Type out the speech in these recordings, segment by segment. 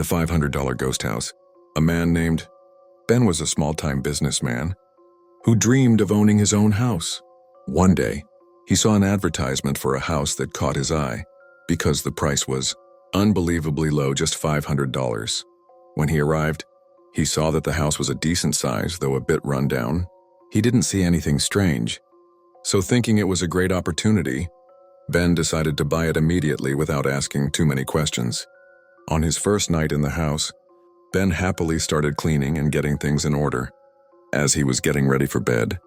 The $500 ghost house. A man named Ben was a small-time businessman who dreamed of owning his own house. One day, he saw an advertisement for a house that caught his eye because the price was unbelievably low, just $500. When he arrived, he saw that the house was a decent size, though a bit run down. He didn't see anything strange, so thinking it was a great opportunity, Ben decided to buy it immediately without asking too many questions. On his first night in the house, Ben happily started cleaning and getting things in order. As he was getting ready for bed,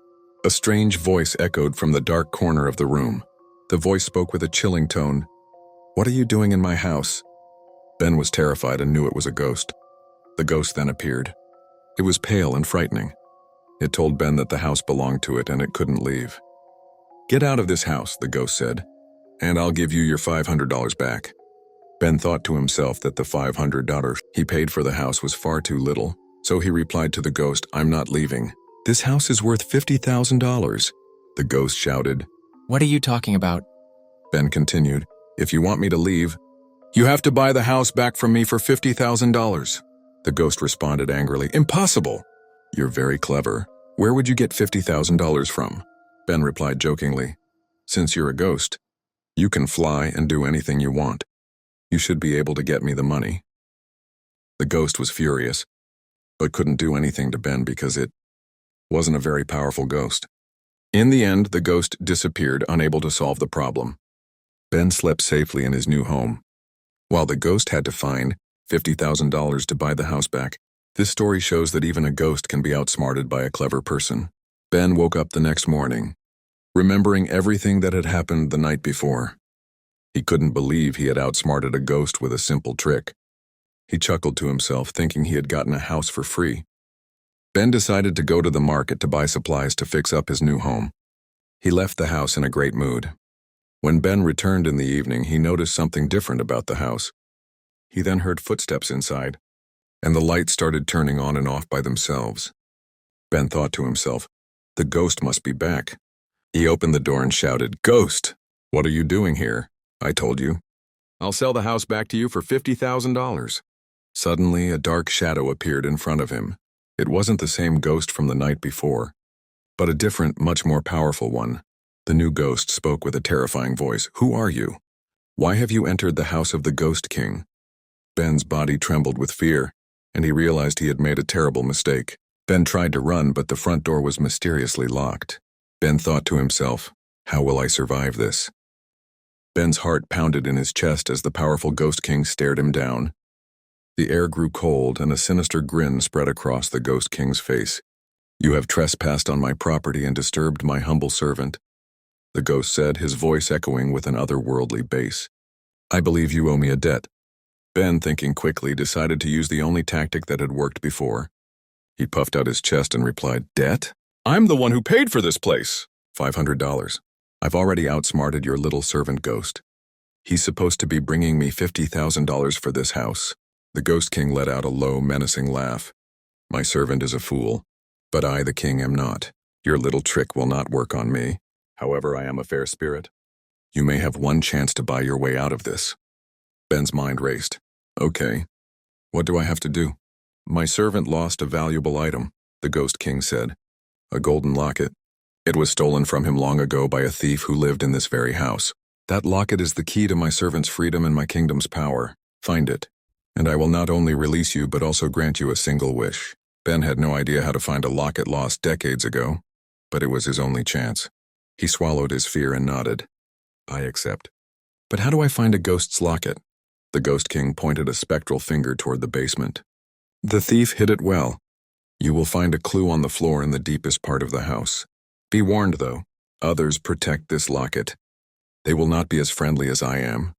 a strange voice echoed from the dark corner of the room. The voice spoke with a chilling tone. "What are you doing in my house?" Ben was terrified and knew it was a ghost. The ghost then appeared. It was pale and frightening. It told Ben that the house belonged to it and it couldn't leave. "Get out of this house," the ghost said, "and I'll give you your $500 back." Ben thought to himself that the $500 he paid for the house was far too little, so he replied to the ghost, "I'm not leaving. This house is worth $50,000. The ghost shouted. What are you talking about? Ben continued, "If you want me to leave, you have to buy the house back from me for $50,000. The ghost responded angrily, "Impossible! You're very clever. Where would you get $50,000 from?" Ben replied jokingly, "Since you're a ghost, you can fly and do anything you want. You should be able to get me the money." The ghost was furious, but couldn't do anything to Ben because it wasn't a very powerful ghost. In the end, the ghost disappeared, unable to solve the problem. Ben slept safely in his new home, while the ghost had to find $50,000 to buy the house back. This story shows that even a ghost can be outsmarted by a clever person. Ben woke up the next morning, remembering everything that had happened the night before. He couldn't believe he had outsmarted a ghost with a simple trick. He chuckled to himself, thinking he had gotten a house for free. Ben decided to go to the market to buy supplies to fix up his new home. He left the house in a great mood. When Ben returned in the evening, he noticed something different about the house. He then heard footsteps inside, and the lights started turning on and off by themselves. Ben thought to himself, "The ghost must be back." He opened the door and shouted, "Ghost, what are you doing here? I told you. I'll sell the house back to you for $50,000. Suddenly, a dark shadow appeared in front of him. It wasn't the same ghost from the night before, but a different, much more powerful one. The new ghost spoke with a terrifying voice. "Who are you? Why have you entered the house of the Ghost King?" Ben's body trembled with fear, and he realized he had made a terrible mistake. Ben tried to run, but the front door was mysteriously locked. Ben thought to himself, "How will I survive this?" Ben's heart pounded in his chest as the powerful Ghost King stared him down. The air grew cold, and a sinister grin spread across the Ghost King's face. "You have trespassed on my property and disturbed my humble servant," the ghost said, his voice echoing with an otherworldly bass. "I believe you owe me a debt." Ben, thinking quickly, decided to use the only tactic that had worked before. He puffed out his chest and replied, "Debt? I'm the one who paid for this place. $500. I've already outsmarted your little servant ghost. He's supposed to be bringing me $50,000 for this house." The Ghost King let out a low, menacing laugh. "My servant is a fool, but I, the king, am not. Your little trick will not work on me. However, I am a fair spirit. You may have one chance to buy your way out of this." Ben's mind raced. "Okay, what do I have to do?" "My servant lost a valuable item," the Ghost King said. "A golden locket. It was stolen from him long ago by a thief who lived in this very house. That locket is the key to my servant's freedom and my kingdom's power. Find it, and I will not only release you but also grant you a single wish." Ben had no idea how to find a locket lost decades ago, but it was his only chance. He swallowed his fear and nodded. "I accept. But how do I find a ghost's locket?" The Ghost King pointed a spectral finger toward the basement. "The thief hid it well. You will find a clue on the floor in the deepest part of the house. Be warned, though, others protect this locket. They will not be as friendly as I am."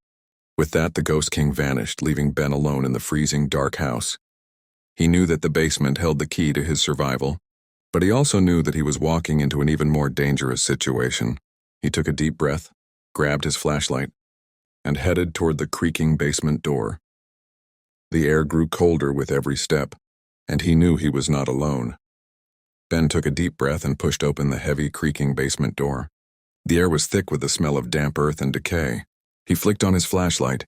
With that, the Ghost King vanished, leaving Ben alone in the freezing, dark house. He knew that the basement held the key to his survival, but he also knew that he was walking into an even more dangerous situation. He took a deep breath, grabbed his flashlight, and headed toward the creaking basement door. The air grew colder with every step, and he knew he was not alone. Ben took a deep breath and pushed open the heavy, creaking basement door. The air was thick with the smell of damp earth and decay. He flicked on his flashlight,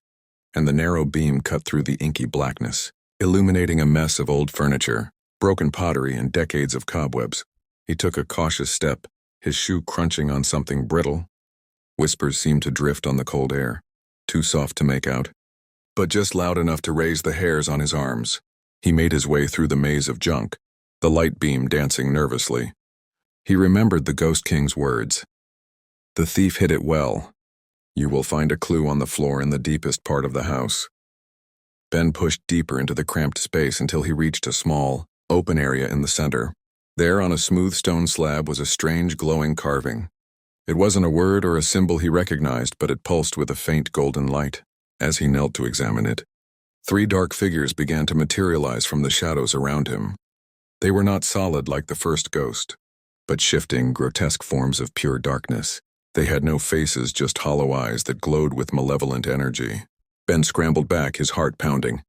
and the narrow beam cut through the inky blackness. illuminating a mess of old furniture, broken pottery, and decades of cobwebs. He took a cautious step, his shoe crunching on something brittle. Whispers seemed to drift on the cold air, too soft to make out, but just loud enough to raise the hairs on his arms. He made his way through the maze of junk, the light beam dancing nervously. He remembered the Ghost King's words. The thief hid it well. You will find a clue on the floor in the deepest part of the house. Ben pushed deeper into the cramped space until he reached a small, open area in the center. There, on a smooth stone slab, was a strange glowing carving. It wasn't a word or a symbol he recognized, but it pulsed with a faint golden light. As he knelt to examine it, 3 dark figures began to materialize from the shadows around him. They were not solid like the first ghost, but shifting, grotesque forms of pure darkness. They had no faces, just hollow eyes that glowed with malevolent energy. Ben scrambled back, his heart pounding.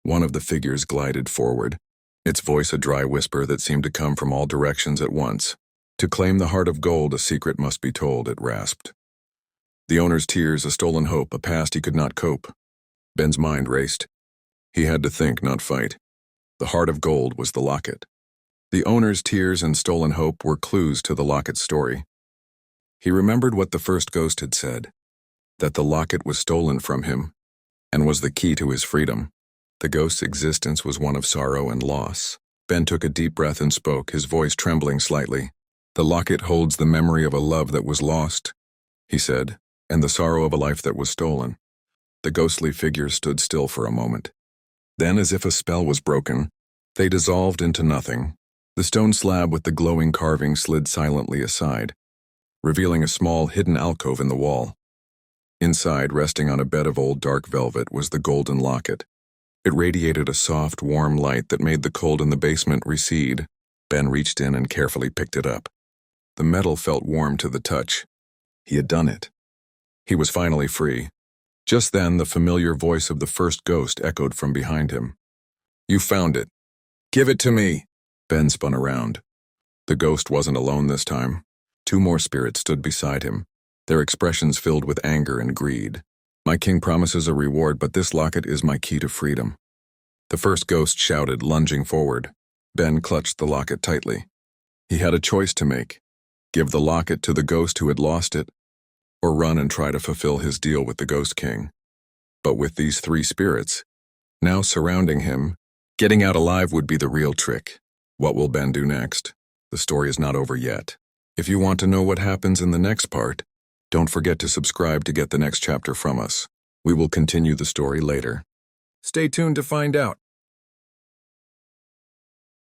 One of the figures glided forward, its voice a dry whisper that seemed to come from all directions at once. To claim the heart of gold, a secret must be told, it rasped. The owner's tears, a stolen hope, a past he could not cope. Ben's mind raced. He had to think, not fight. The heart of gold was the locket. The owner's tears and stolen hope were clues to the locket's story. He remembered what the first ghost had said, that the locket was stolen from him and was the key to his freedom. The ghost's existence was one of sorrow and loss. Ben took a deep breath and spoke, his voice trembling slightly. The locket holds the memory of a love that was lost, he said, and the sorrow of a life that was stolen. The ghostly figures stood still for a moment. Then, as if a spell was broken, they dissolved into nothing. The stone slab with the glowing carving slid silently aside, revealing a small hidden alcove in the wall. Inside, resting on a bed of old dark velvet, was the golden locket. It radiated a soft, warm light that made the cold in the basement recede. Ben reached in and carefully picked it up. The metal felt warm to the touch. He had done it. He was finally free. Just then, the familiar voice of the first ghost echoed from behind him. You found it. Give it to me. Ben spun around. The ghost wasn't alone this time. 2 more spirits stood beside him, their expressions filled with anger and greed. My king promises a reward, but this locket is my key to freedom. The first ghost shouted, lunging forward. Ben clutched the locket tightly. He had a choice to make. Give the locket to the ghost who had lost it, or run and try to fulfill his deal with the Ghost King. But with these 3 spirits now surrounding him, getting out alive would be the real trick. What will Ben do next? The story is not over yet. If you want to know what happens in the next part, don't forget to subscribe to get the next chapter from us. We will continue the story later. Stay tuned to find out.